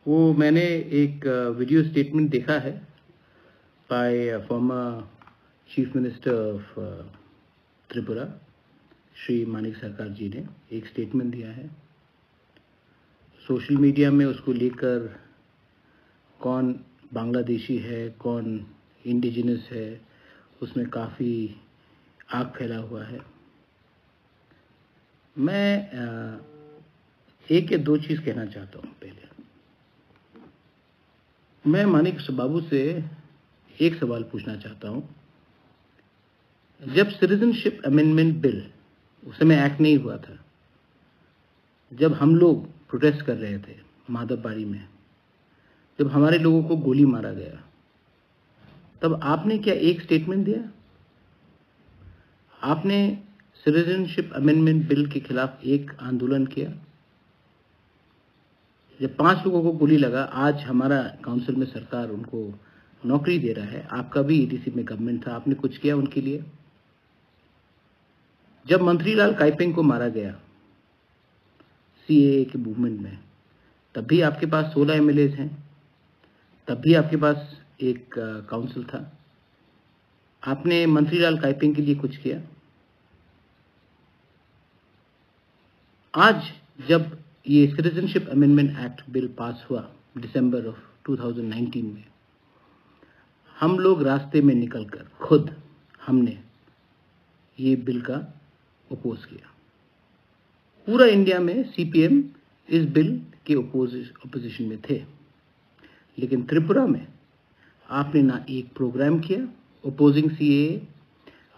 वो मैंने एक वीडियो स्टेटमेंट देखा है bye former chief minister of Tripura Shri Manik सरकार जी ने एक स्टेटमेंट दिया है। सोशल मीडिया में उसको लेकर कौन बांग्लादेशी है, कौन इंडिजिनस है, उसमें काफ़ी आग फैला हुआ है। मैं एक या दो चीज़ कहना चाहता हूँ। पहले मैं मानिक बाबू से एक सवाल पूछना चाहता हूँ। जब सिटीजनशिप अमेंडमेंट बिल, उस समय एक्ट नहीं हुआ था, जब हम लोग प्रोटेस्ट कर रहे थे माधवबाड़ी में, जब हमारे लोगों को गोली मारा गया, तब आपने क्या एक स्टेटमेंट दिया? आपने सिटीजनशिप अमेंडमेंट बिल के खिलाफ एक आंदोलन किया? जब 5 लोगों को गोली लगा, आज हमारा काउंसिल में सरकार उनको नौकरी दे रहा है, आपका भी ईडीसी में गवर्नमेंट था, आपने कुछ किया उनके लिए? जब मंत्रीलाल काइपेंग को मारा गया सीएए के मूवमेंट में, तब भी आपके पास 16 एमएलएज हैं, तब भी आपके पास एक काउंसिल था। आपने मंत्रीलाल काइपेंग के लिए कुछ किया? आज जब ये citizenship amendment act bill pass हुआ दिसंबर ऑफ 2019 में, हम लोग रास्ते में निकलकर खुद हमने ये बिल का अपोज किया। पूरा इंडिया में सीपीएम इस बिल के अपोजिशन में थे, लेकिन त्रिपुरा में आपने ना एक प्रोग्राम किया अपोजिंग सीएए,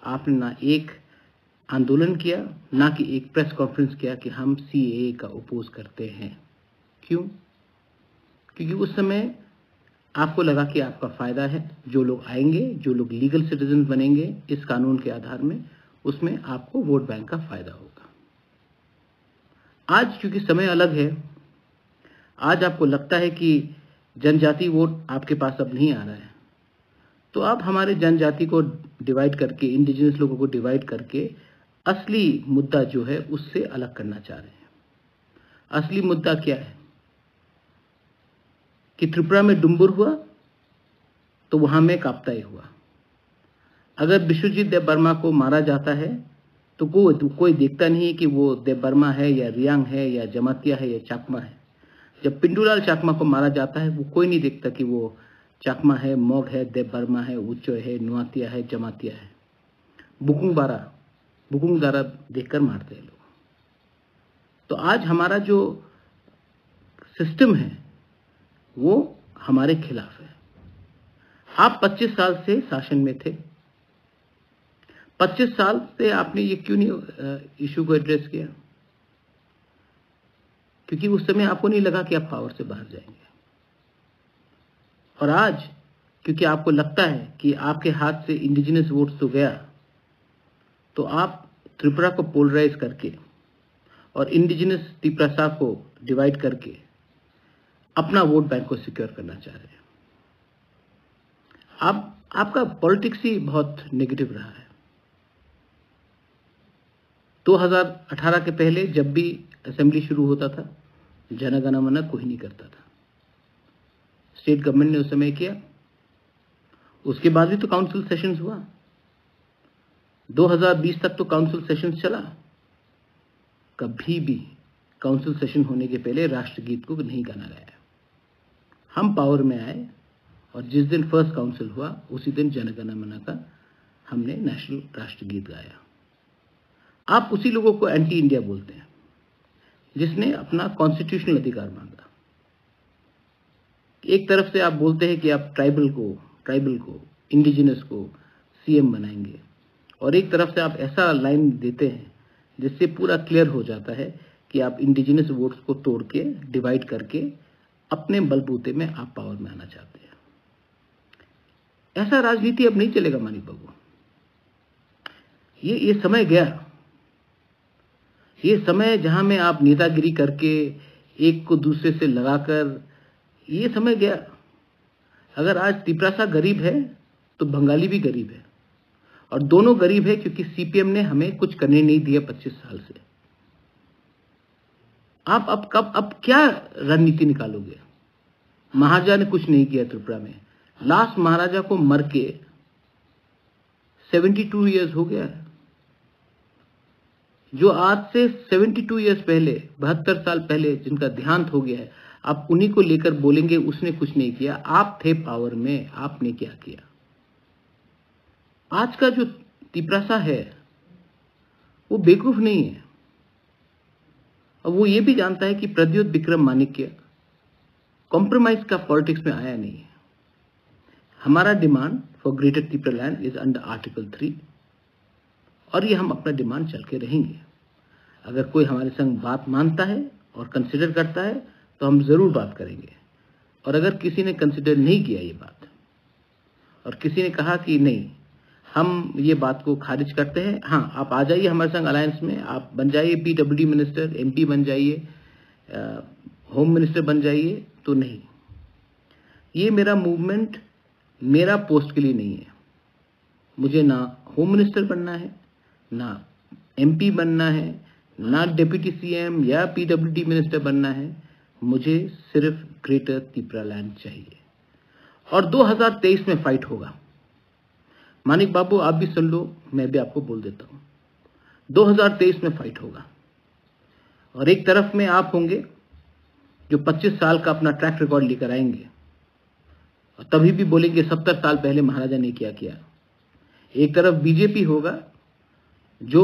आपने ना एक आंदोलन किया, ना कि एक प्रेस कॉन्फ्रेंस किया कि हम सीएए का अपोज करते हैं। क्यों? क्योंकि उस समय आपको लगा कि आपका फायदा है, जो लोग आएंगे, जो लोग लीगल सिटीजन बनेंगे इस कानून के आधार में, उसमें आपको वोट बैंक का फायदा होगा। आज क्योंकि समय अलग है, आज आपको लगता है कि जनजाति वोट आपके पास अब नहीं आ रहा है, तो आप हमारे जनजाति को डिवाइड करके, इंडिजिनस लोगों को डिवाइड करके असली मुद्दा जो है उससे अलग करना चाह रहे हैं। असली मुद्दा क्या है कि त्रिपुरा में डुम्बुर हुआ तो वहां में काप्ताई हुआ। अगर विश्वजीत देवबर्मा को मारा जाता है तो कोई देखता नहीं है कि वो देवबर्मा है या रियांग है या जमातिया है या चाकमा है। जब पिंडूलाल चाकमा को मारा जाता है, वो कोई नहीं देखता कि वो चाकमा है, मोग है, देवबर्मा है, उच्चो है, नुआतिया है, जमातिया है। बुकुंग दारा देखकर मारते हैं लोग। तो आज हमारा जो सिस्टम है वो हमारे खिलाफ है। आप 25 साल से शासन में थे, 25 साल से आपने ये क्यों नहीं इशू को एड्रेस किया? क्योंकि उस समय आपको नहीं लगा कि आप पावर से बाहर जाएंगे। और आज क्योंकि आपको लगता है कि आपके हाथ से इंडिजिनस वोट्स तो गया, तो आप त्रिपुरा को पोलराइज करके और इंडिजिनस त्रिपुरा को डिवाइड करके अपना वोट बैंक को सिक्योर करना चाह रहे हैं। आपका पॉलिटिक्स ही बहुत नेगेटिव रहा है। 2018 के पहले जब भी असेंबली शुरू होता था, जन गण मन कोई नहीं करता था। स्टेट गवर्नमेंट ने उस समय किया, उसके बाद भी तो काउंसिल सेशंस हुआ। 2020 तक तो काउंसिल सेशंस चला। कभी भी काउंसिल सेशन होने के पहले राष्ट्रगीत को नहीं गाना गया। हम पावर में आए और जिस दिन फर्स्ट काउंसिल हुआ उसी दिन जन गण मन का हमने नेशनल राष्ट्रगीत गाया। आप उसी लोगों को एंटी इंडिया बोलते हैं जिसने अपना कॉन्स्टिट्यूशनल अधिकार मांगा। एक तरफ से आप बोलते हैं कि आप ट्राइबल को इंडिजिनस को सीएम बनाएंगे, और एक तरफ से आप ऐसा लाइन देते हैं जिससे पूरा क्लियर हो जाता है कि आप इंडिजिनस वोट्स को तोड़ के, डिवाइड करके अपने बलबूते में आप पावर में आना चाहते हैं। ऐसा राजनीति अब नहीं चलेगा मानिक बाबू। ये समय गया। ये समय जहां में आप नेतागिरी करके एक को दूसरे से लगाकर, ये समय गया। अगर आज त्रिपुरा गरीब है तो बंगाली भी गरीब है, और दोनों गरीब है क्योंकि सीपीएम ने हमें कुछ करने नहीं दिया 25 साल से। आप अब क्या रणनीति निकालोगे? महाराजा ने कुछ नहीं किया त्रिपुरा में। लास्ट महाराजा को मर के 72 इयर्स हो गया है। जो आज से 72 इयर्स पहले, 72 साल पहले जिनका देहांत हो गया है, आप उन्हीं को लेकर बोलेंगे उसने कुछ नहीं किया। आप थे पावर में, आपने क्या किया? आज का जो तिपरासा है वो बेवकूफ नहीं है, और वो ये भी जानता है कि प्रद्योत विक्रम माणिक्य कॉम्प्रोमाइज का पॉलिटिक्स में आया नहीं है। हमारा demand for greater Tripura land is under article 3, और ये हम अपना डिमांड चल के रहेंगे। अगर कोई हमारे संग बात मानता है और कंसिडर करता है तो हम जरूर बात करेंगे, और अगर किसी ने कंसिडर नहीं किया ये बात और किसी ने कहा कि नहीं हम ये बात को खारिज करते हैं, हाँ आप आ जाइए हमारे संग अलायंस में, आप बन जाइए PWD मिनिस्टर, MP बन जाइए, होम मिनिस्टर बन जाइए, तो नहीं, ये मेरा मूवमेंट मेरा पोस्ट के लिए नहीं है। मुझे ना होम मिनिस्टर बनना है, ना MP बनना है, ना डिप्टी CM या PWD मिनिस्टर बनना है। मुझे सिर्फ ग्रेटर त्रिपुरा लैंड चाहिए, और 2023 में फाइट होगा। मानिक बाबू आप भी सुन लो, मैं भी आपको बोल देता हूं, 2023 में फाइट होगा। और एक तरफ में आप होंगे जो 25 साल का अपना ट्रैक रिकॉर्ड लेकर आएंगे, और तभी भी बोलेंगे 70 साल पहले महाराजा ने क्या किया। एक तरफ बीजेपी होगा जो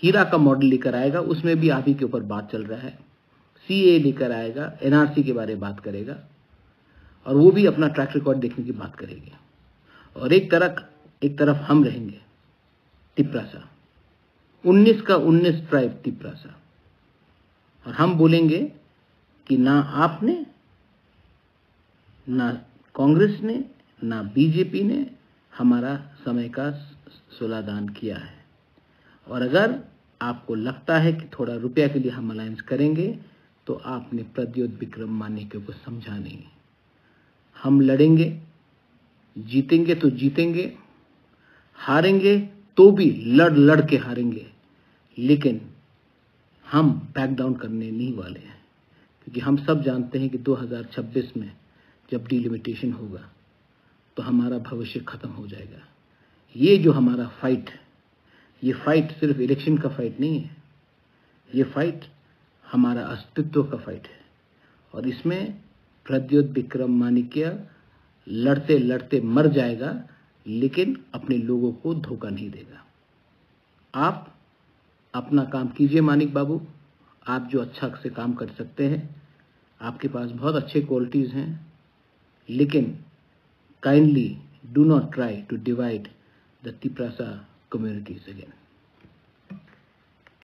हीरा का मॉडल लेकर आएगा, उसमें भी आप ही के ऊपर बात चल रहा है, CA लेकर आएगा, NRC के बारे में बात करेगा, और वो भी अपना ट्रैक रिकॉर्ड देखने की बात करेंगे। और एक तरफ हम रहेंगे तिपरासा, 19 का 19 ट्राइब तिपरासा, और हम बोलेंगे कि ना आपने, ना कांग्रेस ने, ना बीजेपी ने हमारा समय का सुलादान किया है। और अगर आपको लगता है कि थोड़ा रुपया के लिए हम अलायंस करेंगे, तो आपने प्रद्योत विक्रम माणिक्य को समझा नहीं। हम लड़ेंगे, जीतेंगे तो जीतेंगे, हारेंगे तो भी लड़ के हारेंगे, लेकिन हम बैक डाउन करने नहीं वाले हैं, क्योंकि हम सब जानते हैं कि 2026 में जब डिलिमिटेशन होगा तो हमारा भविष्य खत्म हो जाएगा। ये जो हमारा फाइट है, ये फाइट सिर्फ इलेक्शन का फाइट नहीं है, ये फाइट हमारा अस्तित्व का फाइट है, और इसमें प्रद्योत विक्रम माणिक्य लड़ते लड़ते मर जाएगा, लेकिन अपने लोगों को धोखा नहीं देगा। आप अपना काम कीजिए मानिक बाबू, आप जो अच्छा से काम कर सकते हैं, आपके पास बहुत अच्छे क्वालिटीज हैं, लेकिन kindly do not try to divide the Tiprasa communities again.